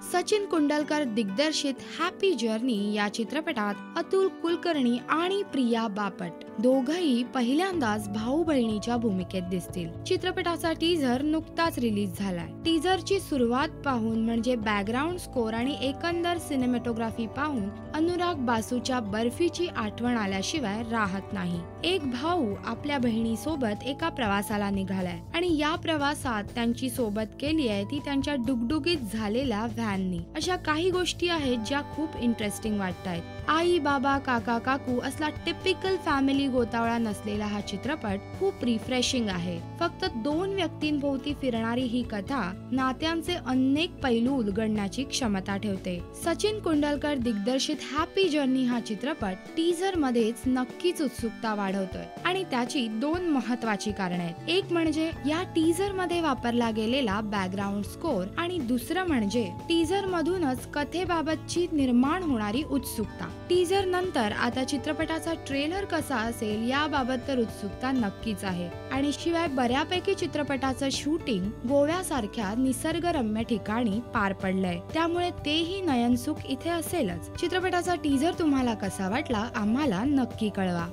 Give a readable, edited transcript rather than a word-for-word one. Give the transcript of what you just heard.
सचिन कुंडलकर दिग्दर्शित happy journey या चित्रपटात अतुल कुलकर्णी आणि प्रिया बापट दोघंही पहिल्यांदाच भाऊ बहिणीच्या भूमिकेत दिसतील। चित्रपटाचा टीझर नुकताच रिलीज झालाय। टीझरची सुरुवात पाहून म्हणजे बॅकग्राऊंड स्कोर आणि एकंदर सिनेमॅटोग्राफी पाहून अनुराग बासूच्या बर्फीची आठवण आल्याशिवाय राहत नाही। एक भाऊ आपल्या बहिणीसोबत एका प्रवासाला निघालाय आणि या प्रवासात त्यांची सोबत केली आहे ती त्यांच्या डुगडुगीत झालेल्या व्हॅननी। अशा काही गोष्टी आहेत ज्या खूप इंटरेस्टिंग वाटतायत। आई बाबा काका काकू असला टिपिकल फॅमिली गोतावळा नसलेला हा चित्रपट खूप रिफ्रेशिंग आहे। फक्त दोन व्यक्तींभोवती फिरणारी ही कथा नात्यांचे अनेक पैलू उलगडण्याची क्षमता ठेवते। सचिन कुंडलकर दिग्दर्शित हॅपी जर्नी हा चित्रपट टीझर मध्येच नक्कीच उत्सुकता वाढवतोय आणि त्याची दोन महत्त्वाची कारणे आहेत। एक म्हणजे या टीझर मध्ये वापरला गेलेला बॅकग्राऊंड स्कोर आणि दुसरं म्हणजे टीझर मधूनच कथेबाबतची निर्माण होणारी उत्सुकता। टीझर नंतर आता चित्रपटाचा ट्रेलर कसा असेल याबाबत तर उत्सुकता नक्कीच आहे आणि शिवाय बऱ्यापैकी चित्रपटाचं शूटिंग गोव्यासारख्या निसर्गरम्य ठिकाणी पार पडलंय, त्यामुळे तेही नयनसुख इथे असेलच। चित्रपटाचा टीझर तुम्हाला कसा वाटला आम्हाला नक्की कळवा।